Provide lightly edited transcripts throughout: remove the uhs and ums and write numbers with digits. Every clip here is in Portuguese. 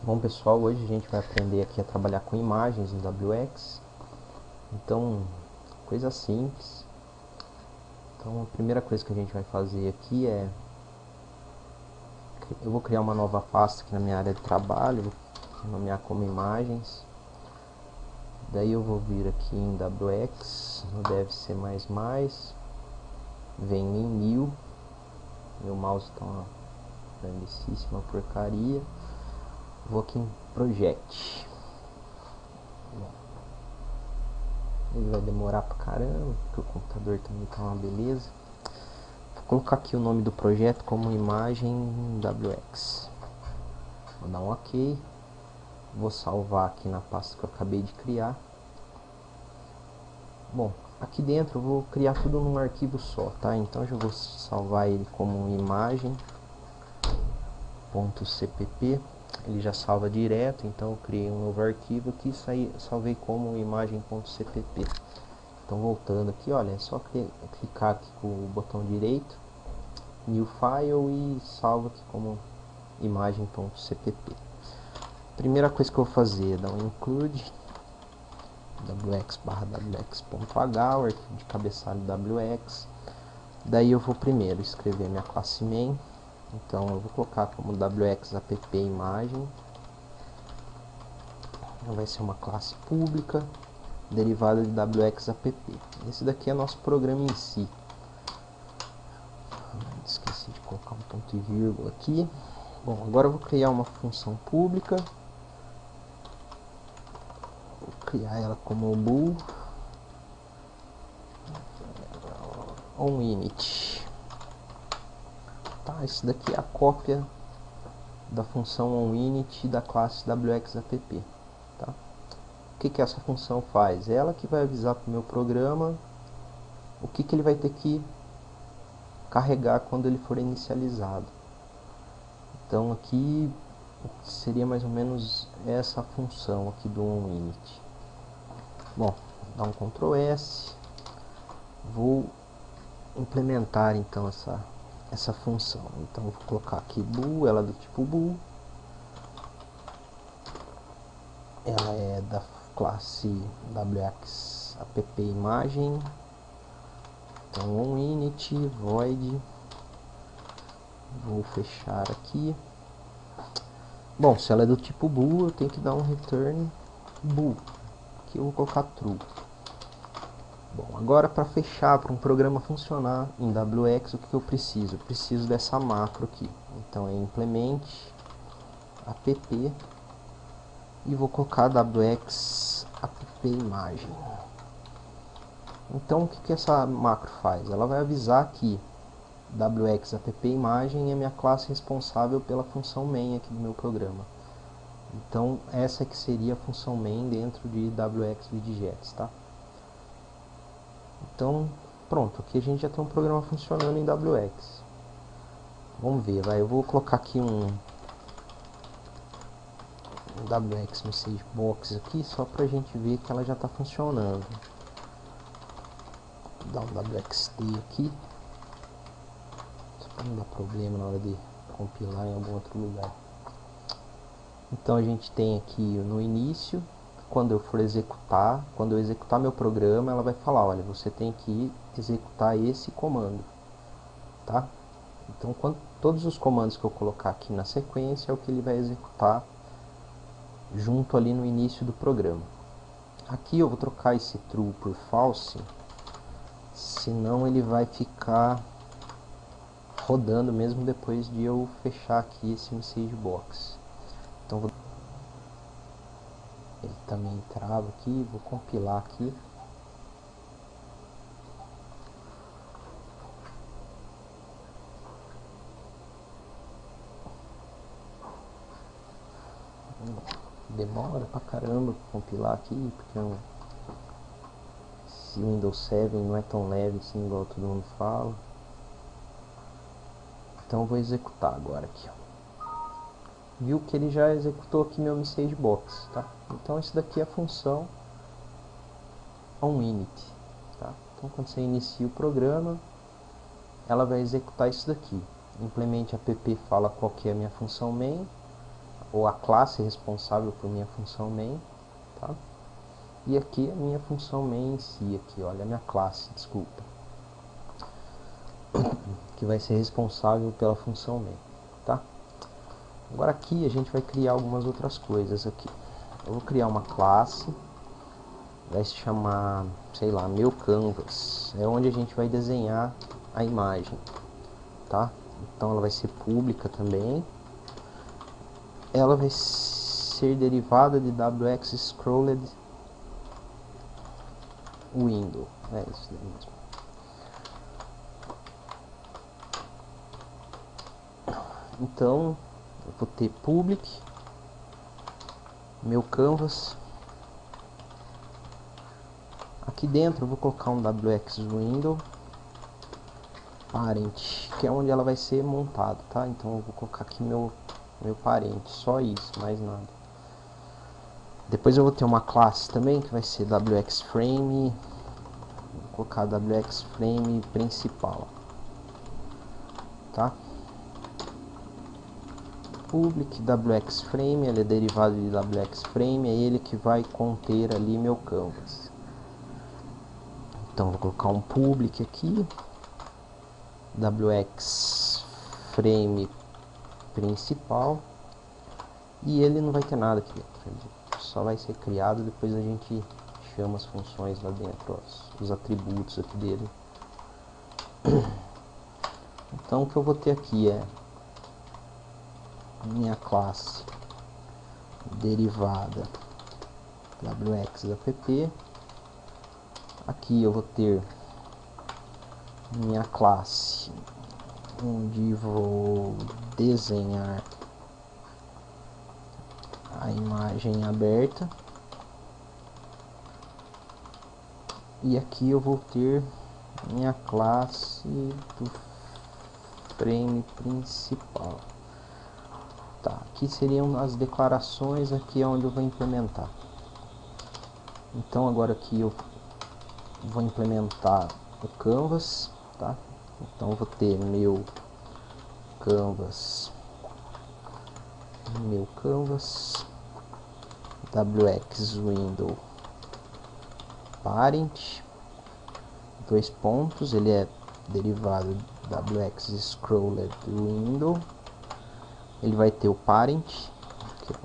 Bom pessoal, hoje a gente vai aprender aqui a trabalhar com imagens no WX. Então, coisa simples. Então, a primeira coisa que a gente vai fazer aqui é eu vou criar uma nova pasta aqui na minha área de trabalho, vou nomear como imagens. Daí eu vou vir aqui em WX, no DevC++, venho em New, meu mouse está uma grandíssima porcaria. Vou aqui em Project. Ele vai demorar pra caramba, porque o computador também tá uma beleza. Vou colocar aqui o nome do projeto como imagem WX. Vou dar um OK. Vou salvar aqui na pasta que eu acabei de criar. Bom, aqui dentro eu vou criar tudo num arquivo só, tá? Então eu já vou salvar ele como imagem.cpp. Ele já salva direto, então eu criei um novo arquivo aqui e salvei como imagem.cpp. Então voltando aqui, olha, é só clicar aqui com o botão direito, New File, e salva aqui como imagem.cpp. Primeira coisa que eu vou fazer é dar um include wx/wx.h, o arquivo de cabeçalho wx. Daí eu vou primeiro escrever minha classe main. Então eu vou colocar como wx app imagem. Vai ser uma classe pública derivada de wx app. Esse daqui é nosso programa em si. Esqueci de colocar um ponto e vírgula aqui. Bom, agora eu vou criar uma função pública. Vou criar ela como bool onInit. Tá, esse daqui é a cópia da função onInit da classe wxapp. Tá? O que essa função faz? É ela que vai avisar para o meu programa o que ele vai ter que carregar quando ele for inicializado. Então aqui seria mais ou menos essa função aqui do onInit. Bom, dá um Ctrl S. Vou implementar então essa função. Então vou colocar aqui bool, ela é do tipo bool. Ela é da classe wx app imagem. Então onInit void, vou fechar aqui. Bom, se ela é do tipo bool, eu tenho que dar um return bool. Aqui eu vou colocar true. Bom, agora para fechar, para um programa funcionar em WX, o que eu preciso? Eu preciso dessa macro aqui. Então é implement app e vou colocar wx app imagem. Então o que essa macro faz? Ela vai avisar que wx app imagem é minha classe responsável pela função main aqui do meu programa. Então essa que seria a função main dentro de wx widgets, tá? Então pronto, aqui a gente já tem um programa funcionando em WX. Vamos ver, eu vou colocar aqui um WX Message Box aqui, só pra gente ver que ela já está funcionando. Vou dar um WXT aqui, só para não dar problema na hora de compilar em algum outro lugar. Então a gente tem aqui no início, quando eu for executar, quando eu executar meu programa, ela vai falar, olha, você tem que executar esse comando, tá? Então todos os comandos que eu colocar aqui na sequência é o que ele vai executar junto ali no início do programa. Aqui eu vou trocar esse true por false, senão ele vai ficar rodando mesmo depois de eu fechar aqui esse message box. Então ele também trava aqui, vou compilar aqui. Demora pra caramba pra compilar aqui, porque esse Windows 7 não é tão leve assim igual todo mundo fala. Então eu vou executar agora aqui, ó. Viu que ele já executou aqui meu message box, tá? Então esse daqui é a função onInit, tá? Então quando você inicia o programa, ela vai executar isso daqui. Implemente app fala qual que é a minha função main, ou a classe responsável por minha função main, tá? E aqui a minha função main em si, aqui, olha a minha classe, desculpa, que vai ser responsável pela função main, tá? Agora aqui a gente vai criar algumas outras coisas aqui. Eu vou criar uma classe, vai se chamar, sei lá, meu canvas, é onde a gente vai desenhar a imagem, tá? Então ela vai ser pública também. Ela vai ser derivada de WX Scrolled Window, é isso mesmo. Então eu vou ter public, meu canvas. Aqui dentro eu vou colocar um WX Window parent, que é onde ela vai ser montada, tá? Então eu vou colocar aqui meu parente, só isso, mais nada. Depois eu vou ter uma classe também que vai ser WX Frame, vou colocar WX Frame principal, tá? Public WX Frame, ele é derivado de WX Frame, é ele que vai conter ali meu canvas. Então vou colocar um public aqui, WX Frame principal, e ele não vai ter nada aqui dentro, ele só vai ser criado, depois a gente chama as funções lá dentro, ó, os atributos aqui dele. Então o que eu vou ter aqui é minha classe derivada WXApp. Aqui eu vou ter minha classe onde vou desenhar a imagem aberta, e aqui eu vou ter minha classe do frame principal. Tá, aqui seriam as declarações, aqui é onde eu vou implementar. Então agora aqui eu vou implementar o canvas, tá? Então eu vou ter meu canvas WX Window parent, dois pontos, ele é derivado WX Scrolled Window. Ele vai ter o parent, que é o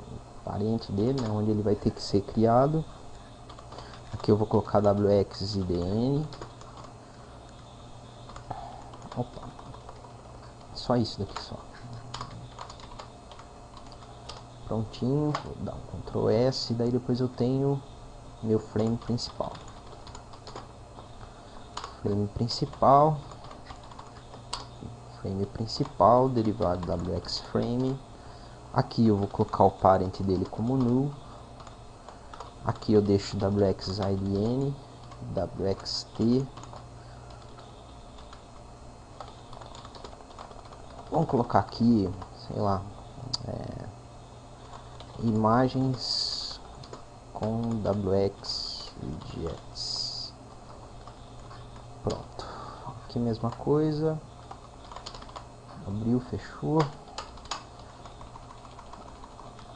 parente dele, né, onde ele vai ter que ser criado. Aqui eu vou colocar WX IDN. Opa, só isso daqui só. Prontinho, vou dar um Ctrl S, daí depois eu tenho meu frame principal. Frame principal, derivado WX Frame. Aqui eu vou colocar o parent dele como null. Aqui eu deixo WX IDN, WXT. Vamos colocar aqui, sei lá, imagens com WX Widgets. Pronto. Aqui mesma coisa. Abriu, fechou.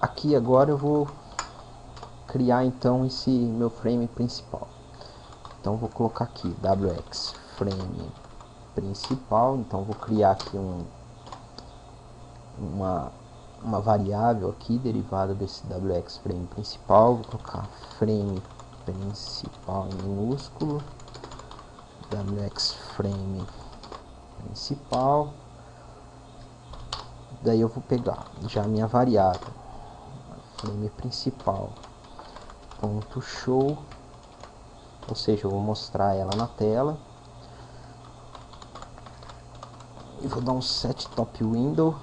Aqui agora eu vou criar então esse meu frame principal. Então vou colocar aqui WX Frame principal. Então vou criar aqui uma variável aqui derivada desse WX Frame principal. Vou colocar frame principal em minúsculo, WX Frame principal. Daí eu vou pegar já a minha variável frame principal ponto show, ou seja, eu vou mostrar ela na tela e vou dar um set top window.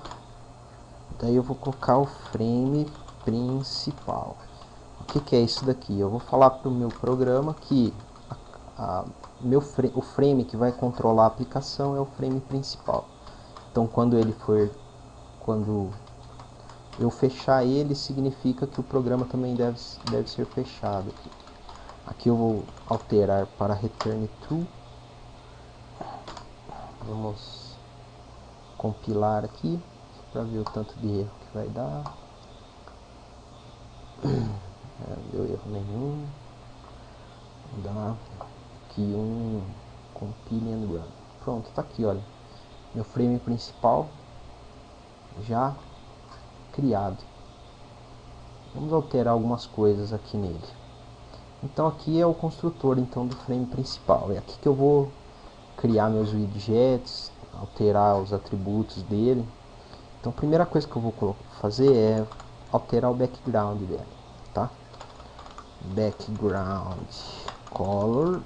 Daí eu vou colocar o frame principal. O que é isso daqui? Eu vou falar para o meu programa que o frame que vai controlar a aplicação é o frame principal. Então quando eu fechar ele, significa que o programa também deve ser fechado. Aqui eu vou alterar para return true. Vamos compilar aqui para ver o tanto de erro que vai dar. Não deu erro nenhum. Vou dar aqui um compile and run. Pronto, tá aqui, olha. Meu frame principal já criado. Vamos alterar algumas coisas aqui nele. Então aqui é o construtor então do frame principal. É aqui que eu vou criar meus widgets, alterar os atributos dele. Então a primeira coisa que eu vou fazer é alterar o background dele, tá? Background color,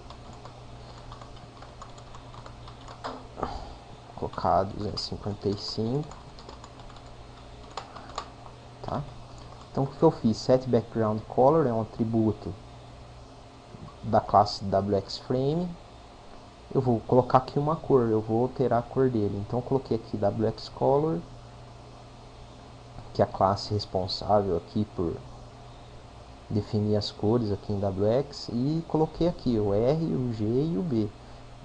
colocar 255, tá? Então o que eu fiz? Set background color é um atributo da classe WXFrame. Eu vou colocar aqui uma cor, eu vou alterar a cor dele. Então eu coloquei aqui WXColor, que é a classe responsável aqui por definir as cores aqui em WX, e coloquei aqui o R, o G e o B.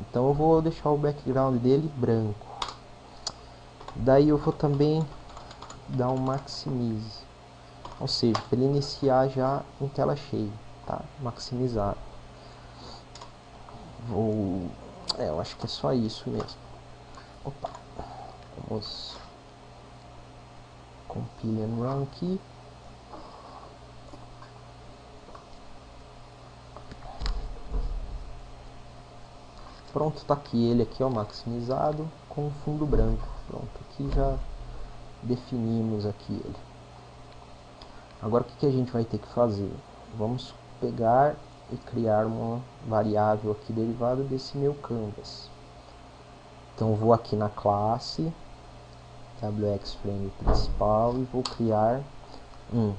Então eu vou deixar o background dele branco. Daí eu vou também dar um maximize, ou seja, para ele iniciar já em tela cheia, tá? Maximizar. Eu acho que é só isso mesmo. Opa, vamos compile and run aqui. Pronto, tá aqui ele aqui, ó, maximizado com fundo branco. Pronto, aqui já definimos aqui ele. Agora o que a gente vai ter que fazer? Vamos pegar e criar uma variável aqui derivada desse meu canvas. Então vou aqui na classe WXFrame principal e vou criar um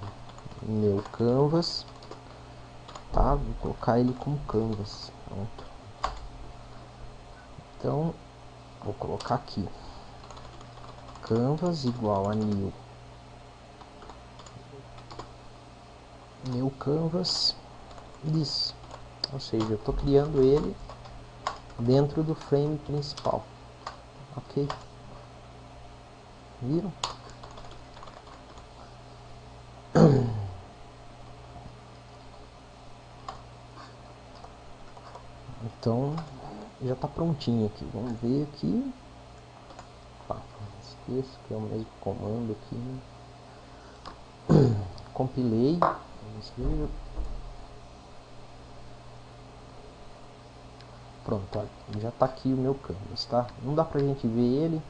meu canvas, tá? Vou colocar ele como canvas. Pronto. Então vou colocar aqui canvas igual a new canvas this, ou seja, eu estou criando ele dentro do frame principal, ok? Viram? Então já está prontinho aqui. Vamos ver aqui. Esqueço que é o mesmo comando aqui, né? Compilei. Vamos ver. Pronto, olha, já está aqui o meu canvas, tá? Não dá pra gente ver ele,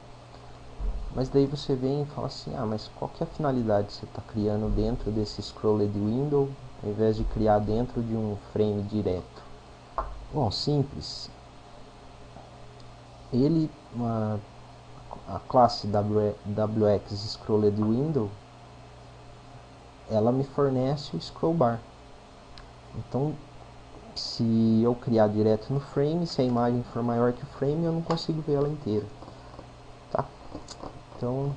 mas daí você vem e fala assim, ah, mas qual que é a finalidade você está criando dentro desse scrolled window ao invés de criar dentro de um frame direto? Bom, simples. Ele, a classe WX scrolled window, ela me fornece o scroll bar. Então, se eu criar direto no frame, se a imagem for maior que o frame, eu não consigo ver ela inteira, tá? Então,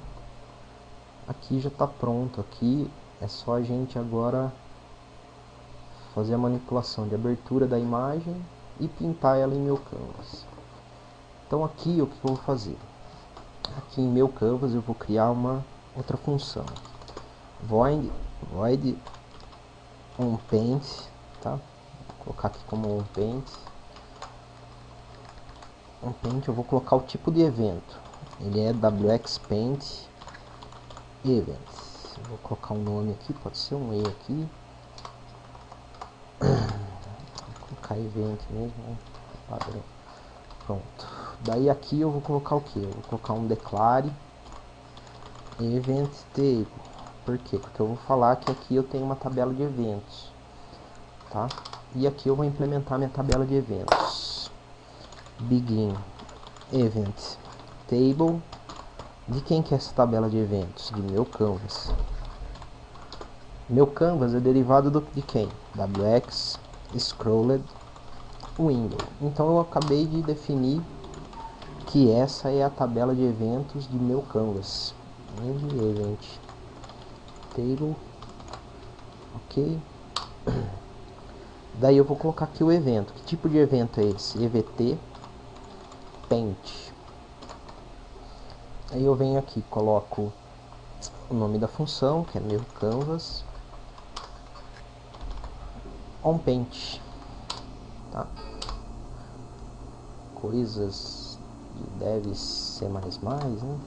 aqui já está pronto. Aqui é só a gente agora fazer a manipulação de abertura da imagem e pintar ela em meu canvas. Então aqui o que eu vou fazer? Aqui em meu canvas eu vou criar uma outra função, void onPaint, tá? Vou colocar aqui como onPaint. OnPaint eu vou colocar o tipo de evento, ele é WXPaint Events. Vou colocar um nome aqui, pode ser um E aqui. Vou colocar event mesmo, né? Padrão. Pronto. Daí aqui eu vou colocar o que? Eu vou colocar um declare event table. Por quê? Porque eu vou falar que aqui eu tenho uma tabela de eventos, tá? E aqui eu vou implementar minha tabela de eventos. Begin event table. De quem que é essa tabela de eventos? De meu canvas. Meu canvas é derivado de quem? WX scrolled window. Então eu acabei de definir que essa é a tabela de eventos de meu canvas. Event table, ok. Daí eu vou colocar aqui o evento. Que tipo de evento é esse? EVT paint. Aí eu venho aqui, coloco o nome da função, que é meu canvas, On Paint, tá? Coisas de Dev C++, né?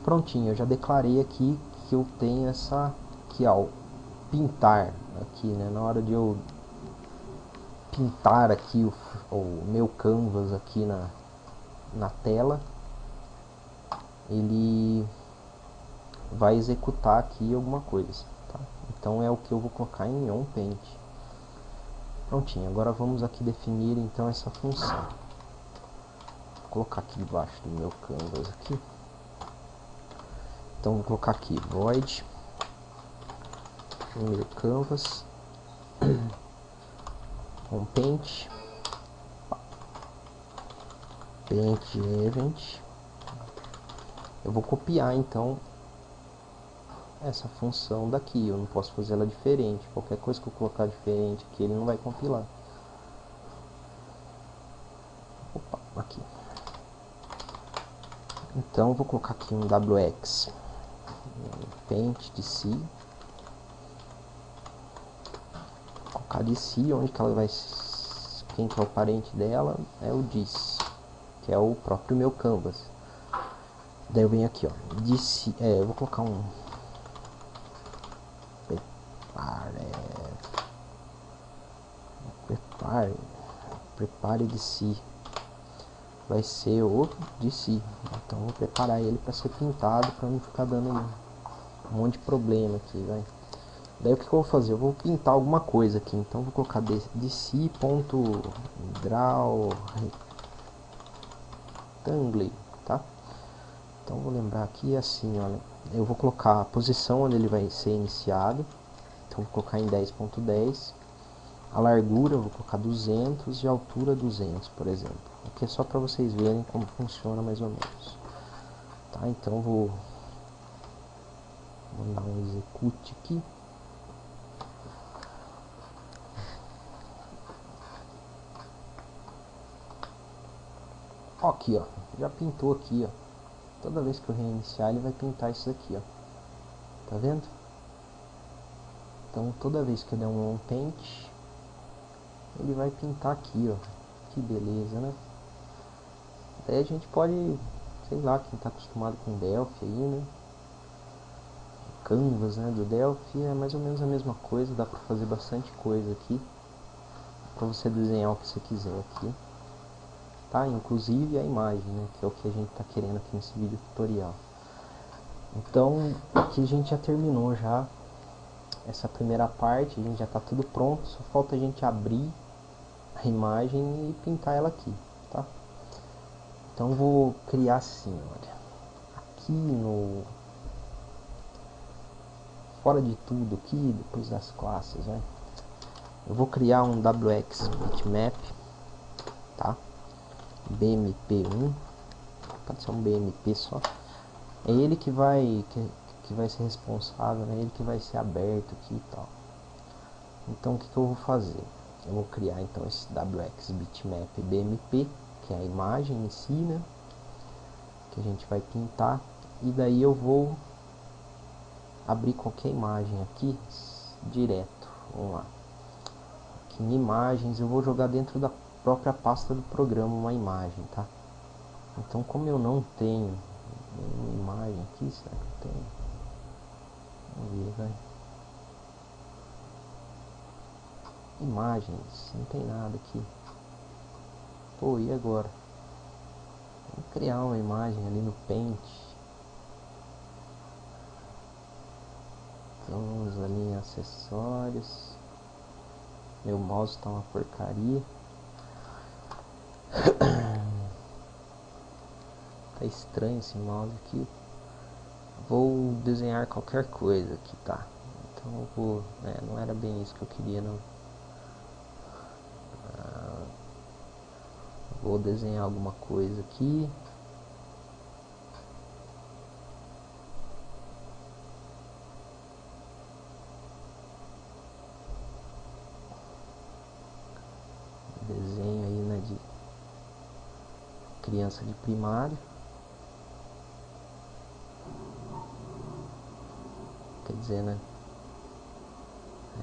Prontinho, eu já declarei aqui que eu tenho essa aqui, ó, pintar aqui, né? Na hora de eu pintar aqui o meu canvas aqui na tela, ele vai executar aqui alguma coisa, tá? Então é o que eu vou colocar em On Paint. Prontinho, agora vamos aqui definir então essa função. Vou colocar aqui debaixo do meu canvas aqui. Então vou colocar aqui void meu canvas On Paint Paint Event. Eu vou copiar então essa função daqui, eu não posso fazer ela diferente. Qualquer coisa que eu colocar diferente aqui, ele não vai compilar. Opa, aqui. Então eu vou colocar aqui um wx paint de si. Vou colocar de si, onde que ela vai, quem que é o parente dela é o dis, que é o próprio meu canvas. Daí eu venho aqui, ó, de si, eu vou colocar um prepare de si, vai ser o de si. Então vou preparar ele para ser pintado, para não ficar dando um monte de problema aqui, vai. Daí o que eu vou fazer? Eu vou pintar alguma coisa aqui, então vou colocar de si ponto draw rectangle, tá? Então vou lembrar aqui assim, olha, eu vou colocar a posição onde ele vai ser iniciado, então vou colocar em 10.10, a largura eu vou colocar 200 e a altura 200, por exemplo. Aqui é só para vocês verem como funciona mais ou menos, tá? Então vou mandar um execute aqui. Ó, aqui, ó, já pintou aqui, ó. Toda vez que eu reiniciar ele vai pintar isso aqui, ó. Tá vendo? Então toda vez que eu der um On Paint, ele vai pintar aqui, ó. Que beleza, né? Daí a gente pode, sei lá, quem tá acostumado com Delphi aí, né? Canvas, né, do Delphi é mais ou menos a mesma coisa, dá pra fazer bastante coisa aqui. Pra você desenhar o que você quiser aqui. Tá? Inclusive a imagem, né? Que é o que a gente tá querendo aqui nesse vídeo tutorial. Então, aqui a gente já terminou já essa primeira parte, a gente já está tudo pronto, só falta a gente abrir a imagem e pintar ela aqui, tá? Então vou criar assim, olha, aqui no fora de tudo aqui, depois das classes, né? Eu vou criar um wx bitmap, tá? bmp1, pode ser um bmp só. É ele que vai ser responsável, né? Ele que vai ser aberto aqui e tal. Então o que eu vou fazer? Eu vou criar então esse wx bitmap bmp, que é a imagem em si, né? Que a gente vai pintar, e daí eu vou abrir qualquer imagem aqui direto. Vamos lá. Aqui em imagens eu vou jogar dentro da própria pasta do programa uma imagem, tá? Então como eu não tenho nenhuma imagem aqui, será que eu tenho? Vamos ver, vai. Imagens, não tem nada aqui. Pô, e agora? Vou criar uma imagem ali no Paint. Então vamos ali em acessórios. Meu mouse tá uma porcaria. Tá estranho esse mouse aqui. Vou desenhar qualquer coisa aqui, tá? Então eu vou... não era bem isso que eu queria, não. Vou desenhar alguma coisa aqui. Desenho aí, né, de criança de primário. Quer dizer, né?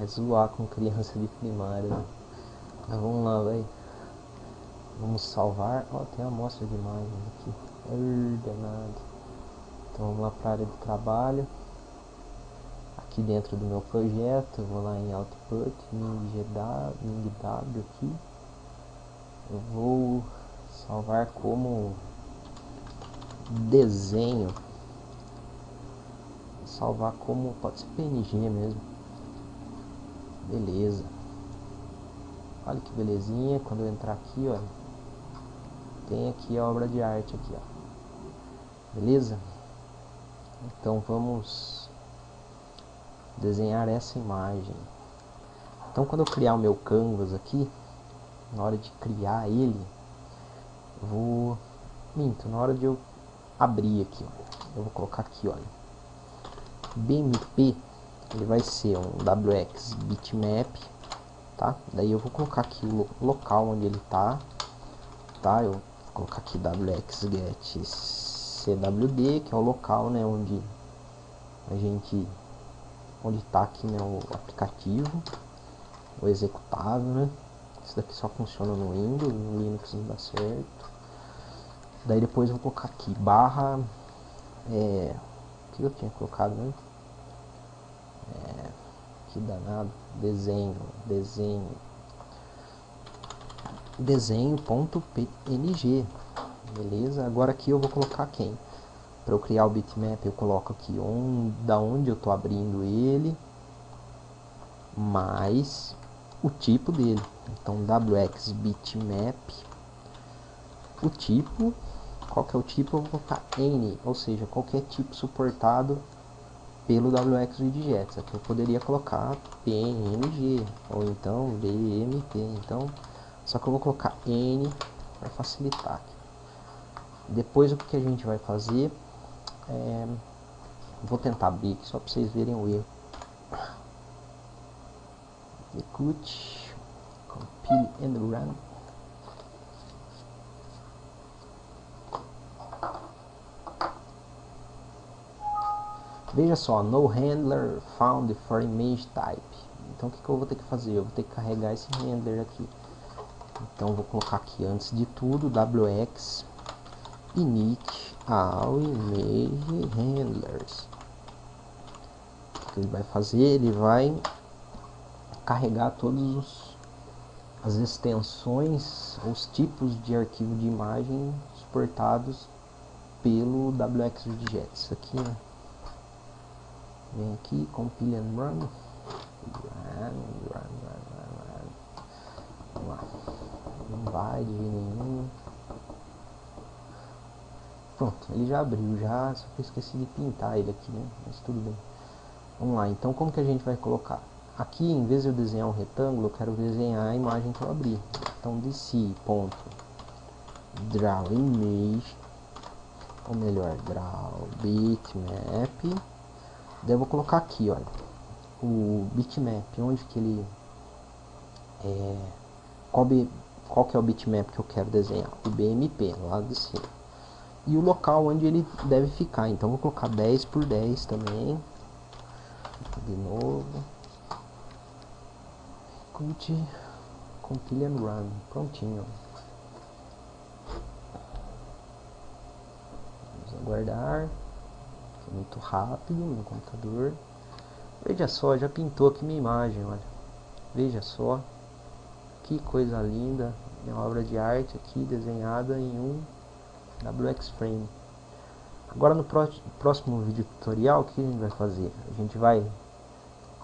É zoar com criança de primária, né? Mas vamos lá, velho. Vamos salvar. Ó, tem amostra de imagens aqui. Danado. Então vamos lá para a área de trabalho. Aqui dentro do meu projeto, eu vou lá em Output, MingW aqui. Eu vou salvar como desenho. Vou salvar como, pode ser PNG mesmo. Beleza. Olha que belezinha. Quando eu entrar aqui, ó, tem aqui a obra de arte aqui, ó. Beleza? Então vamos desenhar essa imagem. Então quando eu criar o meu canvas aqui, na hora de criar ele, eu vou... Minto, na hora de eu abrir aqui, ó, eu vou colocar aqui, olha, BMP, ele vai ser um WX bitmap, tá? Daí eu vou colocar aqui o local onde ele tá? Eu vou colocar aqui WX get CWD, que é o local, né, onde a gente, onde tá aqui, né, o aplicativo, o executável, né? Isso daqui só funciona no Windows, no Linux não dá certo. Daí depois eu vou colocar aqui barra, o que eu tinha colocado, né? Que danado, desenho.png, beleza? Agora aqui eu vou colocar quem? Para eu criar o bitmap eu coloco aqui da onde eu tô abrindo ele, mais o tipo dele. Então WX bitmap, o tipo, qual que é o tipo? Eu vou colocar N, ou seja, qualquer tipo suportado pelo WX Widgets. Aqui eu poderia colocar PNG ou então BMP, então só que eu vou colocar N para facilitar aqui. Depois o que a gente vai fazer vou tentar abrir aqui só para vocês verem o erro. Execute, compile and run. Veja só, no handler found for image type. Então o que eu vou ter que fazer? Eu vou ter que carregar esse handler aqui. Então eu vou colocar aqui antes de tudo WX init all image handlers. O que ele vai fazer? Ele vai carregar todos as extensões, os tipos de arquivo de imagem suportados pelo WX Widgets. Isso aqui, né? Vem aqui, compile and run. Vamos lá. Não vai de jeito nenhum. Pronto, ele já abriu, só que eu esqueci de pintar ele aqui, né? Mas tudo bem. Vamos lá, então como que a gente vai colocar? Aqui, em vez de eu desenhar um retângulo, eu quero desenhar a imagem que eu abri. Então, draw image, ou melhor, draw bitmap. Daí eu vou colocar aqui, olha, o bitmap, onde que ele qual que é o bitmap que eu quero desenhar? O BMP, lá de cima. E o local onde ele deve ficar. Então vou colocar 10 por 10 também. De novo. Compile and run. Prontinho. Vamos aguardar. Foi muito rápido no computador. Veja só, já pintou aqui minha imagem, olha. Veja só. Que coisa linda. Minha obra de arte aqui desenhada em um WX Frame. Agora no próximo vídeo tutorial, o que a gente vai fazer? A gente vai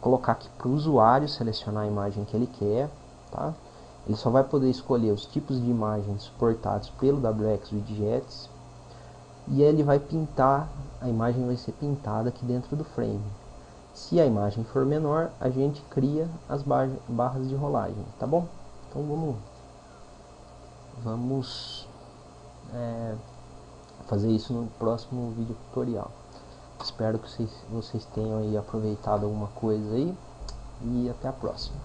colocar aqui para o usuário selecionar a imagem que ele quer, tá? Ele só vai poder escolher os tipos de imagens suportados pelo WX Widgets e ele vai pintar, a imagem vai ser pintada aqui dentro do frame. Se a imagem for menor, a gente cria as barras de rolagem, tá bom? Então vamos fazer isso no próximo vídeo tutorial. Espero que vocês tenham aí aproveitado alguma coisa aí e até a próxima.